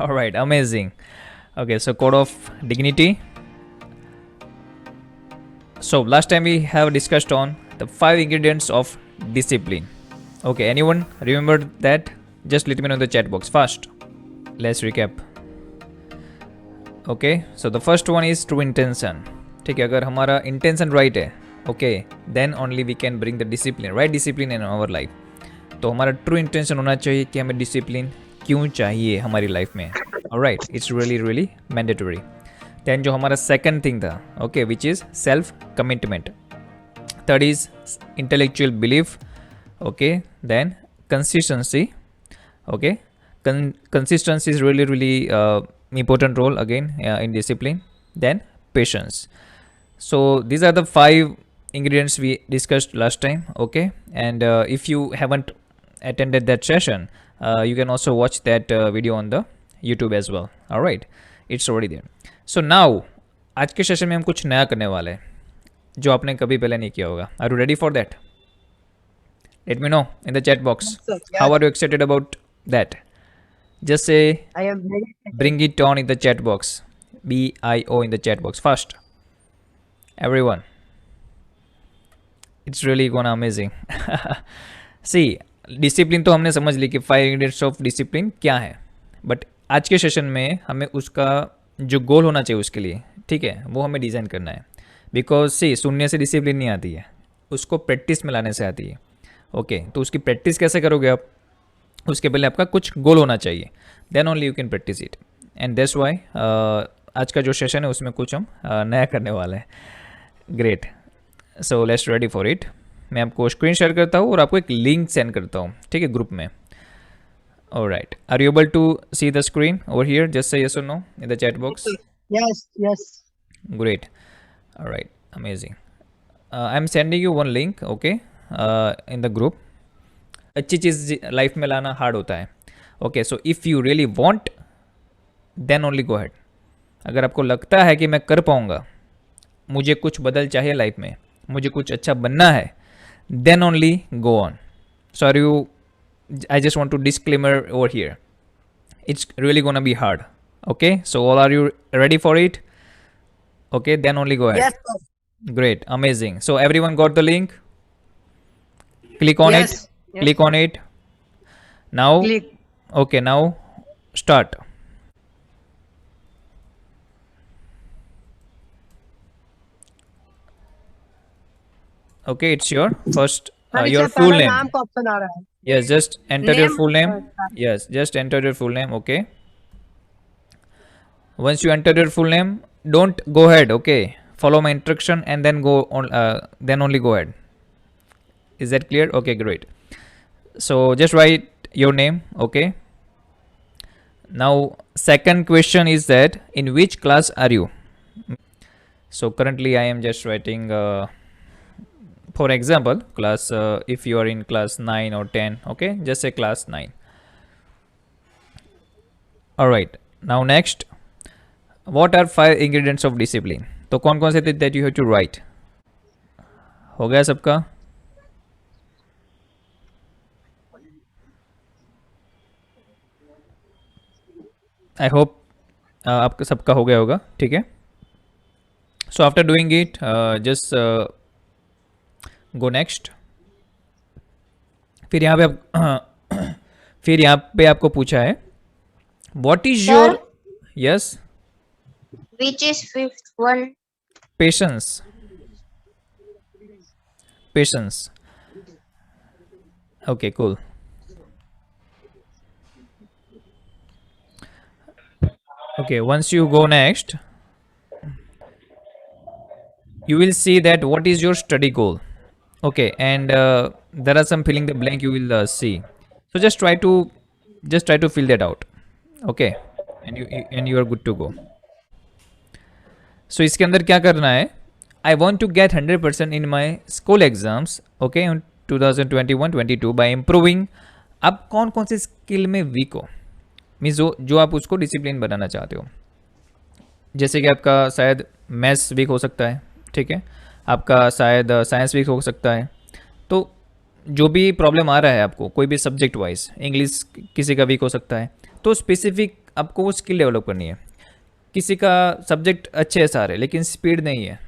All right, amazing. Okay, so code of dignity. So last time we have discussed on the 5 ingredients of discipline. Okay, anyone remember that? Just let me know in the chat box fast. Let's recap. Okay, so the first one is true intention. ठीक है, अगर हमारा intention right है, okay, then only we can bring the discipline, right discipline in our life. तो हमारा true intention होना चाहिए कि हमें डिसिप्लिन क्यों चाहिए हमारी लाइफ में. Alright, it's really really mandatory. Then जो हमारा सेकंड थिंग था, okay, which is self commitment. Third is intellectual belief. Okay, then consistency. Okay, consistency is really really important role again in discipline. Then patience. So these are the 5 ingredients we discussed last time. Okay, and if you haven't attended that session, you can also watch that video on the YouTube as well. All right, it's already there. So now आज के session में हम कुछ नया करने वाले हैं जो आपने कभी पहले नहीं किया होगा. Are you ready for that? Let me know in the chat box. Yes, sir. How Yes. are you excited about that? Just say I am very excited. bring it on in the chat box. BIO in the chat box first. Everyone. It's really gonna amazing. See, discipline तो हमने समझ ली कि 5 ingredients of discipline क्या है, but आज के session में हमें उसका जो गोल होना चाहिए उसके लिए, ठीक है, वो हमें डिज़ाइन करना है. बिकॉज सी सुनने से डिसिप्लिन नहीं आती है, उसको प्रैक्टिस में लाने से आती है. ओके, तो उसकी प्रैक्टिस कैसे करोगे आप? उसके पहले आपका कुछ गोल होना चाहिए, then only you can practice it. And that's why आज का जो सेशन है उसमें कुछ हम नया करने वाले हैं. Great. So let's ready for it. मैं आपको स्क्रीन शेयर करता हूँ और आपको एक लिंक सेंड करता हूँ, ठीक है, ग्रुप में. Alright, are you able to see the screen over here? Just say yes और no in the chat box. Yes, yes. Great. All right. Amazing. I'm sending you one link, okay, in the group. अच्छी चीज़ life में लाना hard होता है. Okay, so if you really want then only go head. अगर आपको लगता है कि मैं कर पाऊँगा, मुझे कुछ बदल चाहिए लाइफ में, मुझे कुछ अच्छा बनना है, then only go on. So are you, I just want to disclaimer over here, it's really gonna be hard. Okay, so all are you ready for it? Okay, then only go ahead. Yes, sir. Great, amazing. So everyone got the link? Click on Yes. it. Yes. Click on it. Now, Click. okay, now start. Okay, it's your first sir your इससे full पहले name. नाम का option आ रहा है. Yes, just enter your Name. full name. Yes, just enter your full name. Okay. Once you enter your full name, don't go ahead. Okay, follow my instruction and then go on. Then only go ahead. Is that clear? Okay, great. So just write your name. Okay. Now, second question is that in which class are you? So currently I am just writing. For example, class. If you are in class 9 or 10, okay, just say class 9. All right. Now next, what are 5 ingredients of discipline? तो कौन कौन से थे that you have to write? हो गया सबका? I hope आपका सबका हो गया होगा, ठीक है. So after doing it just go next. फिर यहाँ पे आप फिर यहाँ पे आपको पूछा है what is Sir? Your, yes, Which is fifth one? Patience. Patience. Okay, cool. Okay, once you go next, you will see that what is your study goal. Okay, and there are some filling the blank you will see. So just try to fill that out. Okay, and you are good to go. So इसके अंदर क्या करना है? I want to get 100% in my school exams. Okay, in 2021-22 by improving. आप कौन कौन से skill में वीक हो, मीन्स जो आप उसको डिसिप्लिन बनाना चाहते हो. जैसे कि आपका शायद मैथ्स वीक हो सकता है, ठीक है, आपका शायद साइंस वीक हो सकता है. तो जो भी प्रॉब्लम आ रहा है आपको कोई भी सब्जेक्ट वाइज, इंग्लिश किसी का वीक हो सकता है, तो स्पेसिफिक आपको वो स्किल डेवलप करनी है। किसी का सब्जेक्ट अच्छे है सारे लेकिन स्पीड नहीं है,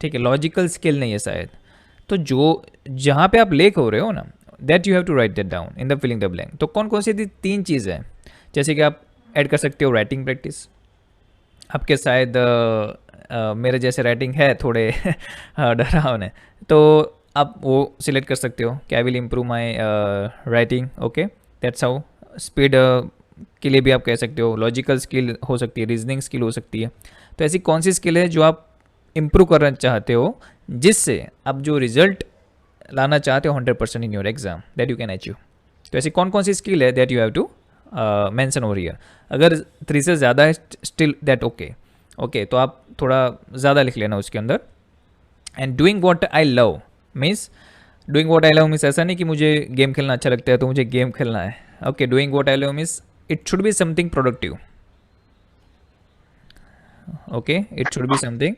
ठीक है, लॉजिकल स्किल नहीं है शायद, तो जो जहाँ पे आप लेक हो रहे हो ना, that you have to write that down in the filling the blank. तो कौन कौन सी थी 3 चीज़ हैं, जैसे कि आप ऐड कर सकते हो राइटिंग प्रैक्टिस, आपके शायद मेरे जैसे राइटिंग है थोड़े डरावन है, तो आप वो सिलेक्ट कर सकते हो कि I will improve my writing, okay, that's how. Speed के लिए भी आप कह सकते हो, लॉजिकल स्किल हो सकती है, रीजनिंग स्किल हो सकती है। तो ऐसी कौन सी स्किल है जो आप इम्प्रूव करना चाहते हो, जिससे आप जो रिजल्ट लाना चाहते हो 100% in your exam that you can achieve. तो ऐसी कौन कौन सी स्किल है that you have to mention over here. अगर 3 से ज़्यादा है स्टिल दैट ओके, ओके, तो आप थोड़ा ज़्यादा लिख लेना उसके अंदर। And doing what I love means, doing what I love means ऐसा नहीं कि मुझे गेम खेलना अच्छा लगता है तो मुझे गेम खेलना है, okay. Doing what I love means it should be something productive, okay, it should be something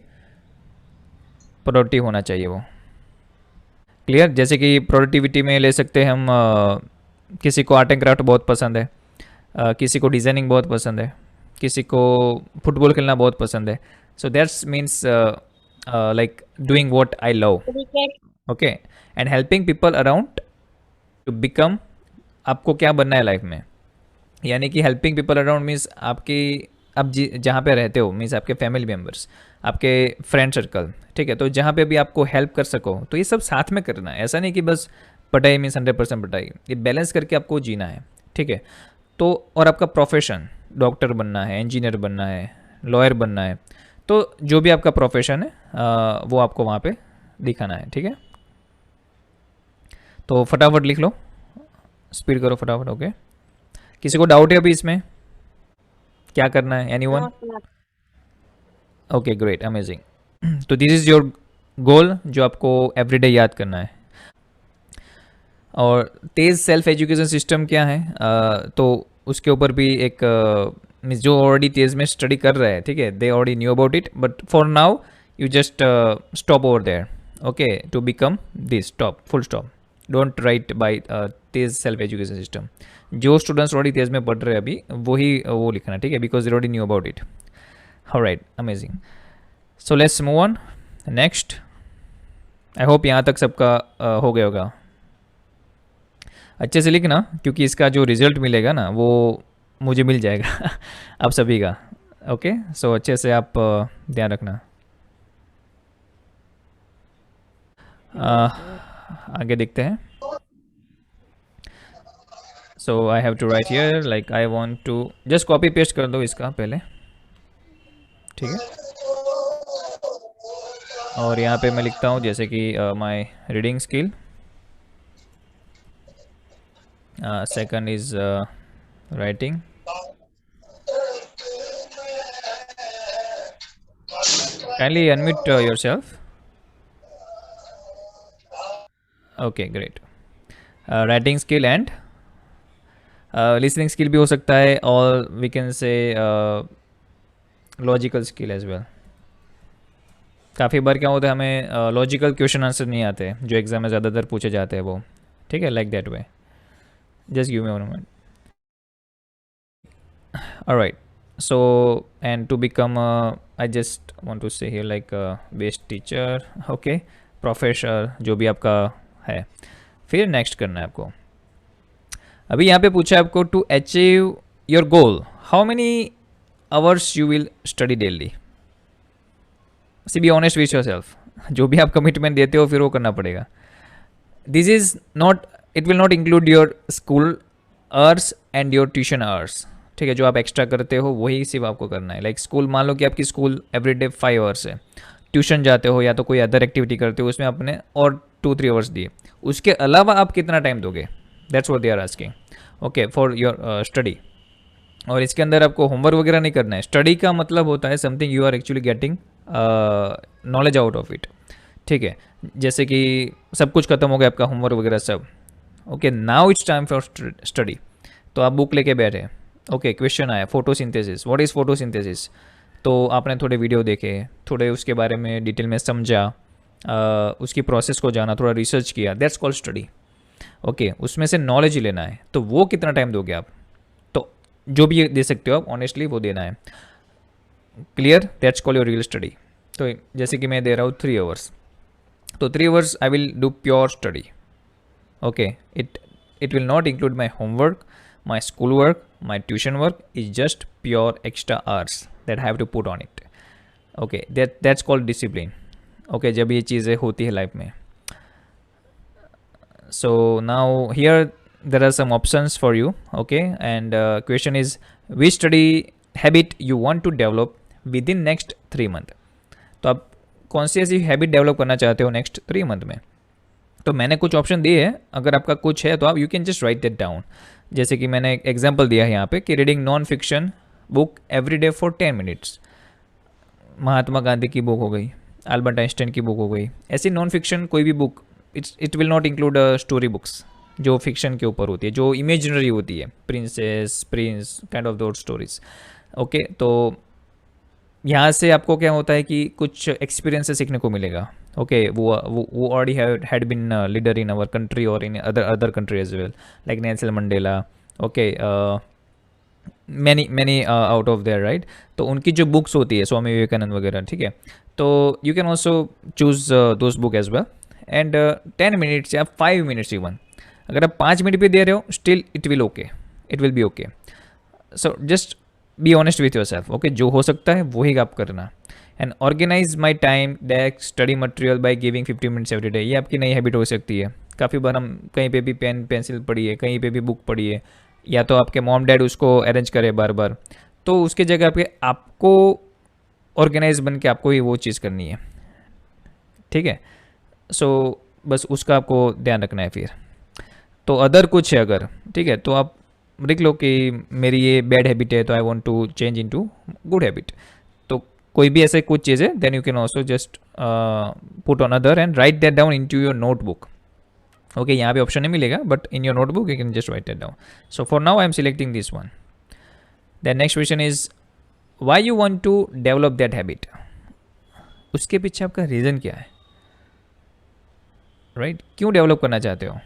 productive होना चाहिए वो, क्लियर। जैसे कि प्रोडक्टिविटी में ले सकते हैं हम किसी को आर्ट एंड क्राफ्ट बहुत पसंद है, किसी को डिज़ाइनिंग बहुत पसंद है, किसी को फुटबॉल खेलना बहुत पसंद है, so that's means like doing what I love, Cricket. Okay. And helping people around two become, आपको क्या बनना है लाइफ में, यानी कि हेल्पिंग पीपल अराउंड मीन्स आपकी, आप जहाँ पे रहते हो मीन्स आपके फैमिली मेम्बर्स, आपके फ्रेंड सर्कल, ठीक है, तो जहाँ पे भी आपको हेल्प कर सको, तो ये सब साथ में करना है। ऐसा नहीं कि बस पढ़ाई मीन्स 100% पढ़ाई, ये बैलेंस करके आपको जीना है, ठीक है। तो और आपका प्रोफेशन, डॉक्टर बनना है, इंजीनियर बनना है, लॉयर बनना है, तो जो भी आपका प्रोफेशन है वो आपको वहाँ पे दिखाना है, ठीक है। तो फटाफट लिख लो, स्पीड करो फटाफट, ओके। किसी को डाउट है अभी इसमें क्या करना है, anyone? No, sir. Okay, great, amazing. तो दिस इज़ योर गोल जो आपको एवरीडे याद करना है। और तेज़ सेल्फ एजुकेशन सिस्टम क्या है, तो उसके ऊपर भी एक मीन्स जो ऑलरेडी तेज़ में स्टडी कर रहे हैं, ठीक है, they already knew about it, but for now you just stop over there, okay, to become this, stop, full stop, don't write by तेज़ सेल्फ एजुकेशन सिस्टम। जो स्टूडेंट्स ऑलरेडी तेज़ में पढ़ रहे हैं अभी, वही वो लिखना, ठीक है, because they already knew about it. Alright, amazing. So let's move on next. I hope यहाँ तक सबका हो गया होगा। अच्छे से लिखना, क्योंकि इसका जो रिजल्ट मिलेगा ना वो मुझे मिल जाएगा आप सभी का, ओके। सो अच्छे से आप ध्यान रखना। आगे देखते हैं। So I have to write here like I want to, just copy paste कर दो इसका पहले, ठीक है। और यहाँ पे मैं लिखता हूँ जैसे कि my reading skill, second is writing, kindly unmute yourself, okay, great. Writing skill and listening skill भी हो सकता है, और we can say logical skill as well। काफ़ी बार क्या होता है, हमें लॉजिकल क्वेश्चन आंसर नहीं आते जो एग्जाम में ज़्यादातर पूछे जाते हैं वो, ठीक है, like that way. Just give me one moment. All right. So, and to become I just want to say here like a best teacher, okay, professor, जो भी आपका है। फिर नेक्स्ट करना है आपको। अभी यहाँ पे पूछा है आपको to achieve your goal how many hours you will study daily. See be honest with yourself, जो भी आप कमिटमेंट देते हो फिर वो करना पड़ेगा। This is not, it will not include your school hours and your tuition hours, ठीक है, जो आप एक्स्ट्रा करते हो वही सिर्फ आपको करना है। लाइक स्कूल, मान लो कि आपकी स्कूल एवरीडे 5 आवर्स है, ट्यूशन जाते हो या तो कोई अदर एक्टिविटी करते हो उसमें आपने और 2-3 आवर्स दिए, उसके अलावा आप कितना टाइम दोगे, that's what they are asking, okay, for your study. और इसके अंदर आपको होमवर्क वगैरह नहीं करना है। स्टडी का मतलब होता है something you are actually getting knowledge out of it, ठीक है। जैसे कि सब कुछ खत्म हो गया आपका होमवर्क वगैरह सब, okay, now it's time for study. तो आप बुक लेके बैठे, ओके, क्वेश्चन आया फोटोसिंथेसिस, व्हाट इज़ फोटोसिंथेसिस, तो आपने थोड़े वीडियो देखे, थोड़े उसके बारे में डिटेल में समझा, उसकी प्रोसेस को जाना, थोड़ा रिसर्च किया, दैट्स कॉल्ड स्टडी, ओके। उसमें से नॉलेज ही लेना है, तो वो कितना टाइम दोगे आप। तो जो भी दे सकते हो आप ऑनेस्टली वो देना है. Clear? That's call your real study. तो जैसे कि मैं दे रहा हूँ 3 आवर्स, तो 3 hours I will do pure study. Okay, it will not include my homework, my schoolwork, my tuition work. Is just pure extra hours that I have to put on it. Okay, that's called discipline. Okay, जब ये चीज़ें होती है life में. So now here there are some options for you. Okay, and question is which study habit you want to develop within next 3 month. तो आप कौन सी ऐसी हैबिट डेवलप करना चाहते हो नेक्स्ट 3 मंथ में. तो मैंने कुछ ऑप्शन दिए हैं, अगर आपका कुछ है तो आप you can just write that down. जैसे कि मैंने एक एग्जांपल दिया है यहाँ पे कि reading non fiction book every day for 10 minutes. Mahatma Gandhi की बुक हो गई, अल्बर्ट आइंस्टाइन की बुक हो गई. ऐसी नॉन फिक्शन कोई भी book, it will not include story books जो फिक्शन के ऊपर होती है, जो इमेजिनरी होती है, princess Prince kind of दोट stories. Okay, तो यहाँ से आपको क्या होता है कि कुछ एक्सपीरियंस से सीखने को मिलेगा. ओके, वो already had been leader in our country और in other country as well, like Nelson Mandela. Okay, many out of there, right. तो उनकी जो बुक्स होती है, स्वामी विवेकानंद वगैरह, ठीक है. तो you can also choose those book as well. And 10 minutes या 5 मिनट्स इवन, अगर आप 5 मिनट भी दे रहे हो still it will be okay. So just be honest with yourself. Okay, जो हो सकता है वही आप करना. And organise my time desk study material by giving 50 minutes every day. ये आपकी नई हैबिट हो सकती है. काफ़ी बार हम कहीं पे भी पेन पेंसिल पढ़ी है, कहीं पे भी बुक पढ़ी है, या तो आपके मॉम डैड उसको अरेंज करे बार बार, तो उसके जगह पे आपको ऑर्गेनाइज बन के आपको ही वो चीज़ करनी है. ठीक है, सो बस उसका आपको ध्यान रखना है. फिर तो अदर कुछ है अगर, ठीक है, तो आप लिख लो कि मेरी ये बैड हैबिट है तो I want to change into good habit. तो कोई भी ऐसे कुछ चीज़ है, then you can also just put on other and write that down into your notebook. Okay, यहाँ पे ऑप्शन नहीं मिलेगा, but in your notebook you can just write that down. So for now I am selecting this one. Then next question is why you want to develop that habit. उसके पीछे आपका reason क्या है, right? क्यों develop करना चाहते हो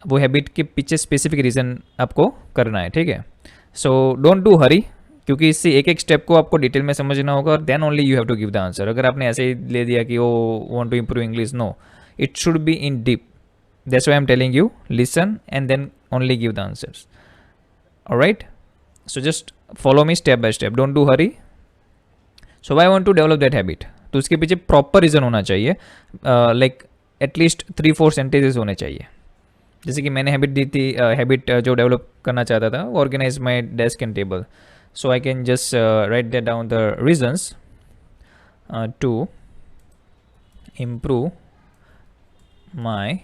वो हैबिट के पीछे स्पेसिफिक रीज़न आपको करना है. ठीक है, सो डोंट डू हरी, क्योंकि इससे एक एक स्टेप को आपको डिटेल में समझना होगा और then only you have to give the answer. अगर आपने ऐसे ही ले दिया कि वो want to improve English, no, it should be in deep. That's why I am telling you listen and then only give the answers. Alright, so just follow me step by step, don't do hurry. So I want to develop that habit, तो उसके पीछे proper reason होना चाहिए. Like at least 3-4 sentences होने चाहिए. जैसे कि मैंने हैबिट दी थी, हैबिट जो डेवलप करना चाहता था, organize my desk and table. So I can just write that down the reasons to improve my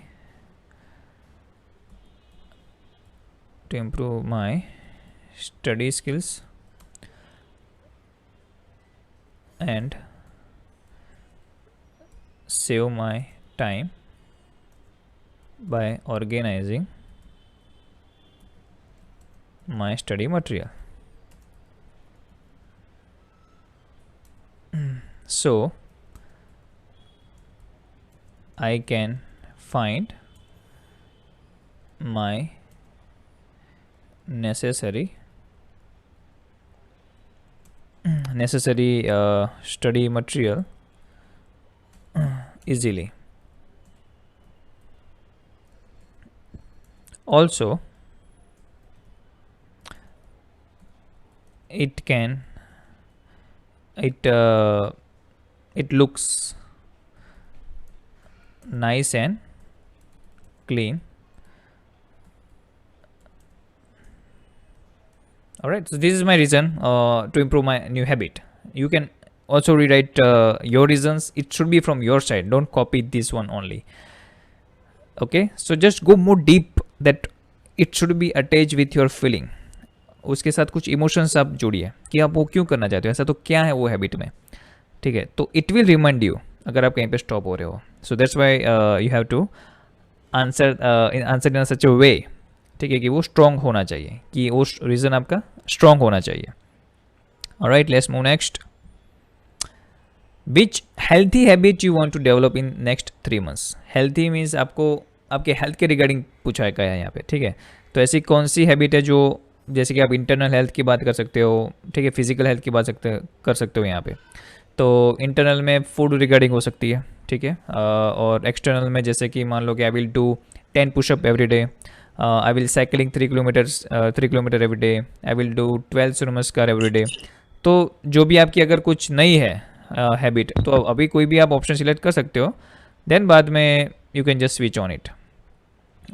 study skills and save my time by organizing my study material. So I can find my necessary study material easily. Also, it looks nice and clean. Alright, so this is my reason to improve my new habit. You can also rewrite your reasons. It should be from your side. Don't copy this one only. Okay, so just go more deep that it should be attached with your feeling. उसके साथ कुछ emotions आप जोड़िए कि आप वो क्यों करना चाहते हो, ऐसा तो क्या है वो हैबिट में. ठीक है, तो इट विल रिमाइंड यू अगर आप कहीं पे स्टॉप हो रहे हो. So that's why you have to answer in such a way, ठीक है, कि वो स्ट्रॉन्ग होना चाहिए, कि वो रीज़न आपका स्ट्रॉन्ग होना चाहिए. Alright, let's move next. Which healthy habit you want to develop in next 3 months. Healthy means आपको आपके हेल्थ के रिगार्डिंग पूछा है क्या यहाँ पे. ठीक है, तो ऐसी कौन सी हैबिट है जो, जैसे कि आप इंटरनल हेल्थ की बात कर सकते हो, ठीक है, फिजिकल हेल्थ की बात कर सकते हो यहाँ पे। तो इंटरनल में फूड रिगार्डिंग हो सकती है, ठीक है, और एक्सटर्नल में जैसे कि मान लो कि I will do 10 pushup every day, I will cycling 3 kilometre every day, I will do 12 surya namaskar every day. तो जो भी आपकी अगर कुछ नई है हैबिट, तो अभी कोई भी आप ऑप्शन सिलेक्ट कर सकते हो, देन बाद में you can just switch on it.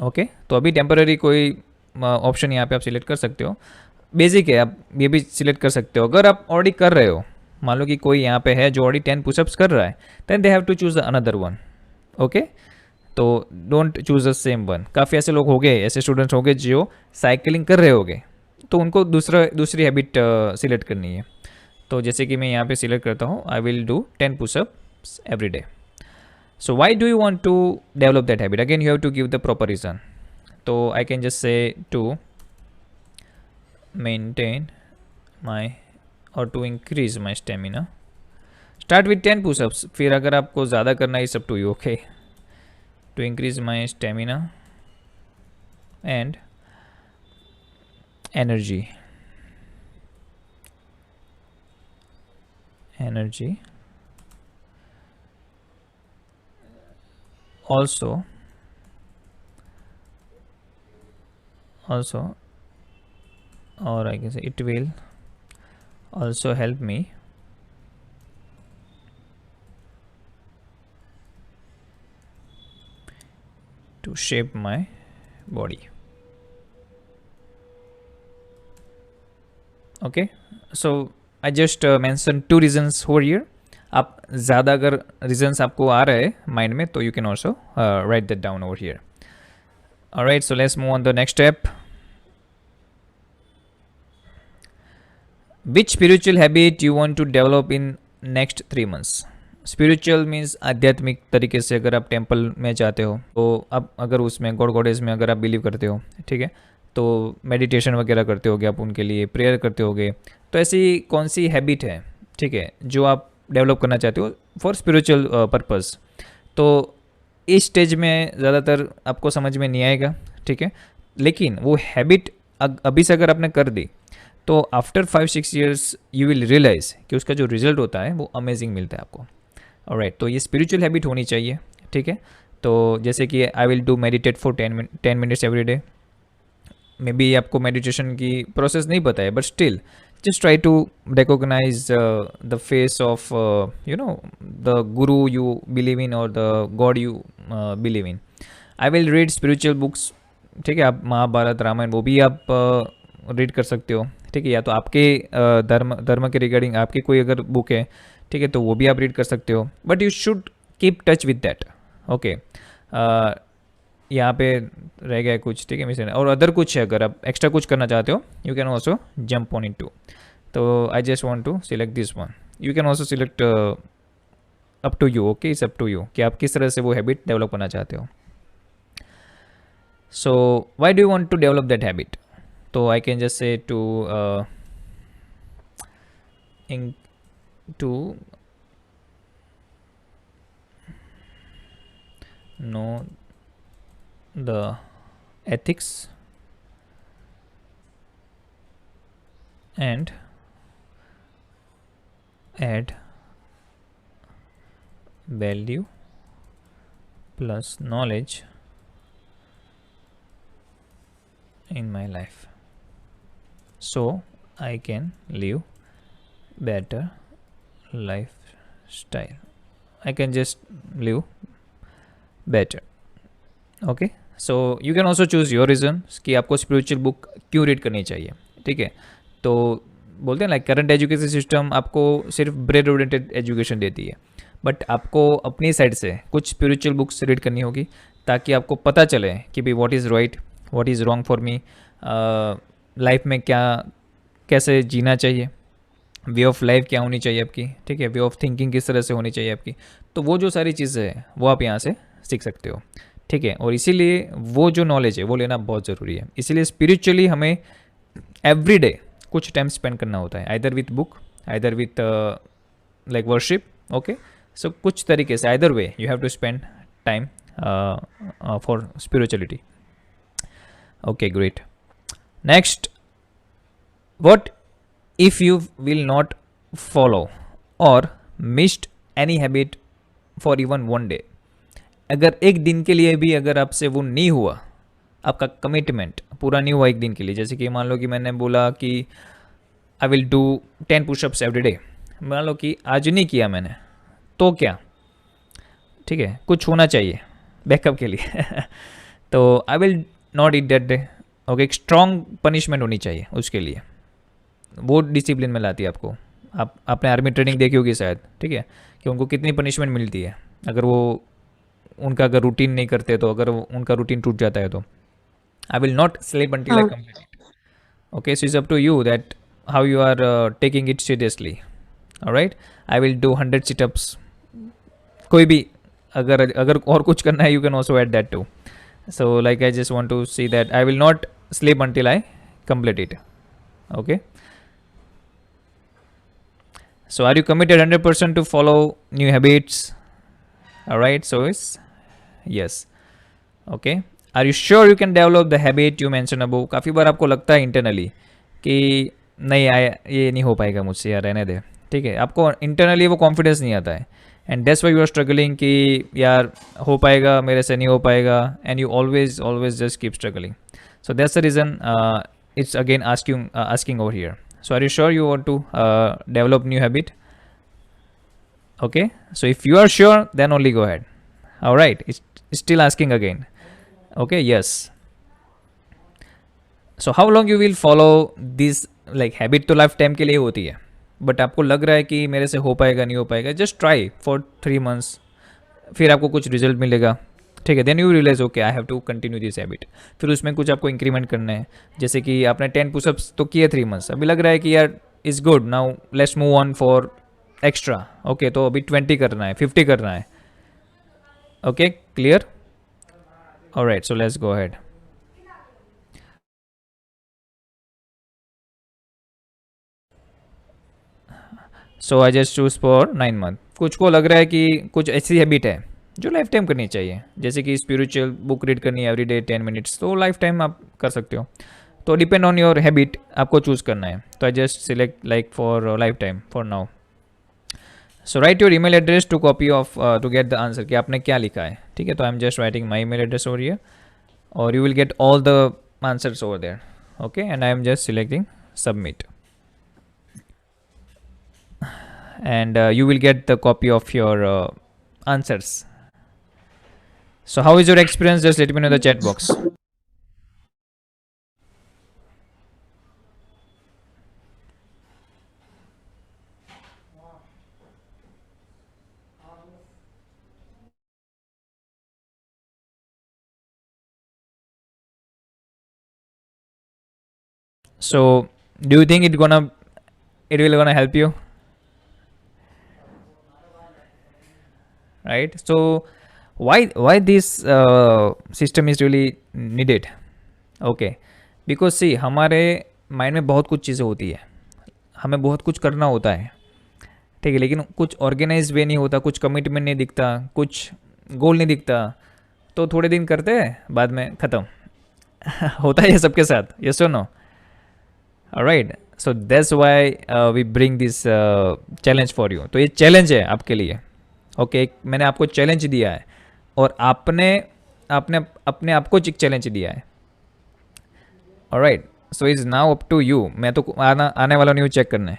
Okay, तो अभी टेम्पररी कोई ऑप्शन यहाँ पे आप सिलेक्ट कर सकते हो। बेसिक है, आप ये भी सिलेक्ट कर सकते हो। अगर आप ऑलरेडी कर रहे हो, मान लो कि कोई यहाँ पे है जो ऑलरेडी 10 पुशअप्स कर रहा है, then they have to choose another one. Okay, तो don't choose the same one. काफ़ी ऐसे लोग हो गए, ऐसे स्टूडेंट्स हो गए जो साइकिलिंग कर रहे होंगे, तो उनको दूसरी हैबिट सिलेक्ट करनी है। तो जैसे कि मैं यहाँ पे सिलेक्ट करता हूँ, I will do 10 pushups every day. So why do you want to develop that habit? Again you have to give the proper reason. तो I can just say to maintain my or to increase my stamina. Start with 10 pushups, फिर अगर आपको ज़्यादा करना है, up to you. Okay, to increase my stamina and energy also or I can say it will also help me to shape my body. Okay, so I just mentioned 2 reasons over here. आप ज़्यादा अगर regions आपको आ रहे हैं mind में, तो you can also write that down over here. Alright, so let's move on the next step. Which spiritual habit you want to develop in next 3 months? Spiritual means आध्यात्मिक तरीके से। अगर आप टेम्पल में जाते हो, तो आप अगर उसमें गॉड गॉडेस में अगर आप बिलीव करते हो, ठीक है, तो मेडिटेशन वगैरह करते होगे आप, उनके लिए प्रेयर करते होगे। तो ऐसी कौन सी हैबिट है, ठीक है, जो आप डेवलप करना चाहते हो फॉर स्पिरिचुअल पर्पस? तो इस स्टेज में ज़्यादातर आपको समझ में नहीं आएगा, ठीक है, लेकिन वो हैबिट अभी से अगर आपने कर दी, तो after 5-6 years you will realize कि उसका जो रिजल्ट होता है वो अमेजिंग मिलता है आपको। ऑलराइट, तो ये स्पिरिचुअल हैबिट होनी चाहिए, ठीक है। तो जैसे कि I will do meditate for 10 minutes every day. May be आपको मेडिटेशन की प्रोसेस नहीं पता है, but still just try to recognize the face of the guru you believe in or the god you believe in. I will read spiritual books, ठीक है, आप महाभारत रामायण वो भी आप रीड कर सकते हो, ठीक है, या तो आपके धर्म के रिगार्डिंग आपकी कोई अगर बुक है, ठीक है, तो वो भी आप रीड कर सकते हो, but you should keep touch with that. Okay, यहाँ पे रह गया कुछ, ठीक है, मिशन और अदर कुछ है, अगर आप एक्स्ट्रा कुछ करना चाहते हो, you can also jump on it too. तो I just want to select this one. You can also select up to you. Okay, it's up to you कि आप किस तरह से वो हैबिट डेवलप करना चाहते हो। So why do you want to develop that habit? तो I can just say to know the ethics and add value plus knowledge in my life, so I can live better lifestyle. I can just live better. Okay, so you can also choose your reason कि आपको spiritual book क्यों read करनी चाहिए, ठीक है। तो बोलते हैं लाइक करंट एजुकेशन सिस्टम आपको सिर्फ ब्रेड ओरिएंटेड एजुकेशन देती है, बट आपको अपनी साइड से कुछ स्पिरिचुअल बुक्स रीड करनी होगी, ताकि आपको पता चले कि भाई what is right, what is wrong for me, life में क्या कैसे जीना चाहिए, वे ऑफ लाइफ क्या होनी चाहिए आपकी, ठीक है, वे ऑफ थिंकिंग किस तरह से होनी चाहिए आपकी। तो वो जो सारी चीज़ें हैं वो आप यहाँ से सीख सकते हो, ठीक है। और इसीलिए वो जो नॉलेज है वो लेना बहुत ज़रूरी है। इसीलिए स्पिरिचुअली हमें एवरी डे कुछ टाइम स्पेंड करना होता है, either with book, either with like worship. Okay, so कुछ तरीके से either way you have to spend time for spirituality. Okay, great. Next, what if you will not follow or missed any habit for even one day? अगर एक दिन के लिए भी अगर आपसे वो नहीं हुआ, आपका कमिटमेंट पूरा नहीं हुआ एक दिन के लिए, जैसे कि मान लो कि मैंने बोला कि I will do 10 pushups every day, मान लो कि आज नहीं किया मैंने, तो क्या? ठीक है, कुछ होना चाहिए बैकअप के लिए तो I will not eat that day. Okay, एक स्ट्रॉन्ग पनिशमेंट होनी चाहिए उसके लिए, वो डिसिप्लिन में लाती है आपको। आप आपने आर्मी ट्रेनिंग देखी होगी शायद, ठीक है, कि उनको कितनी पनिशमेंट मिलती है अगर वो उनका अगर रूटीन नहीं करते, तो अगर उनका रूटीन टूट जाता है तो। I will not sleep until I हाँ, complete it. Okay, so it's up to you that how you are taking it seriously. All right, I will do 100 sit-ups. कोई भी अगर अगर और कुछ करना है, you can also add that too. So like I just want to see that I will not sleep until I complete it. Okay. So are you committed 100% to follow new habits? All right. So it's yes. Okay. Are you sure you can develop the habit you mentioned above? काफ़ी बार आपको लगता है internally कि नहीं आया, ये नहीं हो पाएगा मुझसे, यार रहने दे, ठीक है, आपको इंटरनली वो कॉन्फिडेंस नहीं आता है, and that's why you are struggling कि यार हो पाएगा, मेरे से नहीं हो पाएगा, and you always always just keep struggling. So that's the reason it's again asking over here. So are you sure you want to develop new habit? Okay, so if you are sure, then only go ahead. All right, it's still asking again. Okay, yes. So how long you will follow this, like habit तो life time के लिए होती है, but आपको लग रहा है कि मेरे से हो पाएगा नहीं हो पाएगा, जस्ट ट्राई फॉर 3 months, फिर आपको कुछ रिजल्ट मिलेगा, ठीक है, then you realize okay I have to continue this habit, फिर उसमें कुछ आपको इंक्रीमेंट करना है, जैसे कि आपने 10 पुशअप्स तो किए 3 months, अभी लग रहा है कि यार is good, now let's move on for extra, okay, तो अभी 20 करना है, 50 करना है. Okay, clear? Alright, so let's go ahead. So I just choose for 9 month. कुछ को लग रहा है कि कुछ ऐसी हैबिट है जो लाइफ टाइम करनी चाहिए, जैसे कि स्पिरिचुअल बुक रीड करनी है एवरी डे 10 minutes, तो लाइफ टाइम आप कर सकते हो, तो डिपेंड ऑन योर हैबिट आपको चूज़ करना है, तो I just select like for lifetime for now. So write your email address to copy of to get the answer, कि आपने क्या लिखा है, ठीक है, तो I am just writing my email address over here, और you will get all the answers over there. Okay, and I am just selecting submit, and you will get the copy of your answers. So how is your experience? Just let me know in the chat box. So do you think it will gonna help you? Right, so why this system is really needed? Okay, because see हमारे mind में बहुत कुछ चीज़ें होती है, हमें बहुत कुछ करना होता है, ठीक है, लेकिन कुछ ऑर्गेनाइज वे नहीं होता, कुछ कमिटमेंट नहीं दिखता, कुछ गोल नहीं दिखता, तो थोड़े दिन करते हैं, बाद में ख़त्म होता है ये सबके साथ, यस और no? Alright, so that's why we bring this challenge for you. तो ये चैलेंज है आपके लिए. ओके, मैंने आपको चैलेंज दिया है, और आपने आपने अपने आप को एक चैलेंज दिया है. Alright, so is now up to you. मैं तो आने वाला न्यू चेक करने.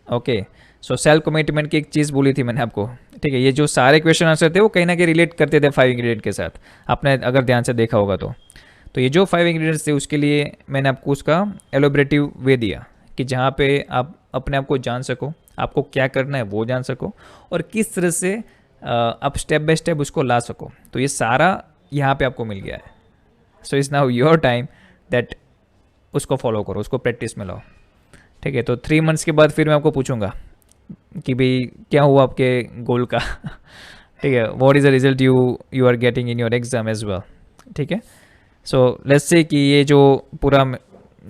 ओके, सो सेल्फ कमिटमेंट की एक चीज़ बोली थी मैंने आपको, ठीक है, ये जो सारे क्वेश्चन आंसर थे वो कहीं ना कहीं रिलेट करते थे 5 इंग्रेडिएंट के साथ, आपने अगर ध्यान से देखा होगा तो ये जो 5 इंग्रेडिएंट्स थे उसके लिए मैंने आपको उसका एलोबरेटिव वे दिया, कि जहाँ पे आप अपने आप को जान सको, आपको क्या करना है वो जान सको, और किस तरह से आप स्टेप बाय स्टेप उसको ला सको. तो ये सारा यहाँ पे आपको मिल गया है. So it's now your time that उसको फॉलो करो, उसको प्रैक्टिस में लाओ, ठीक है. तो 3 months के बाद फिर मैं आपको पूछूंगा कि भाई क्या हुआ आपके गोल का ठीक है, what is the result you are getting in your exam as well, ठीक है. सो लेट्स से कि ये जो पूरा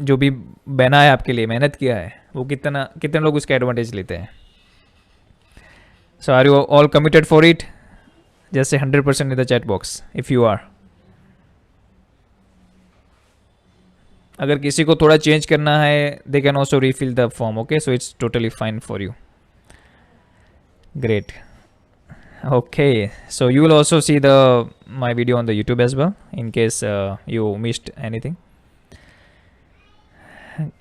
जो भी बना है आपके लिए, मेहनत किया है, वो कितने लोग उसका एडवांटेज लेते हैं. So are you all committed for it? जैसे 100% in the chat box if you are. अगर किसी को थोड़ा चेंज करना है they can also refill the form. Okay, so it's totally fine for you. Great. Okay, so you will also see the my video on the YouTube as well in case you missed anything.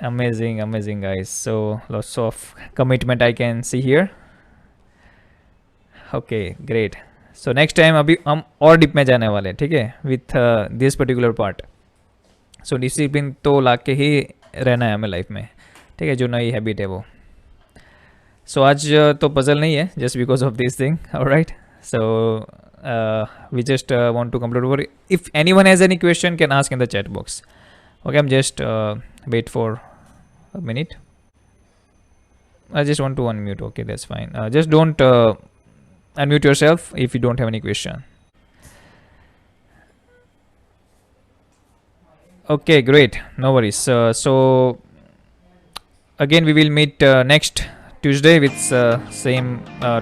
Amazing guys. So lots of commitment I can see here. Okay, great. So next time अभी हम और deep में जाने वाले हैं, ठीक है, with this particular part. So discipline तो ला के ही रहना है हमें लाइफ में, ठीक है, जो नई हैबिट है वो. सो आज तो पजल नहीं है, just because of this thing. Alright, so we just want to complete over. If anyone has any question can ask in the chat box. Okay, I am just wait for a minute. I just want to unmute. Okay, that's fine. Just don't unmute yourself if you don't have any question. Okay, great. No worries. So again, we will meet next Tuesday with same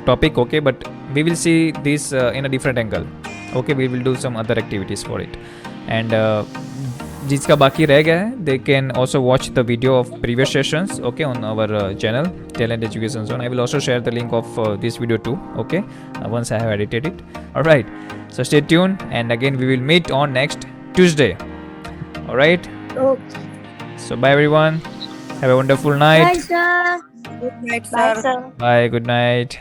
topic. Okay, but we will see this in a different angle. Okay, we will do some other activities for it. And जिसका बाकी रह गया है they can also watch the video of previous sessions, okay, on our channel Talent Education Zone. I will also share the link of this video too, okay, once I have edited it. Alright, so stay tuned and again we will meet on next Tuesday. Alright, Okay. so bye everyone, have a wonderful night. Bye, sir. Good night, Bye, sir. sir. Bye, good night.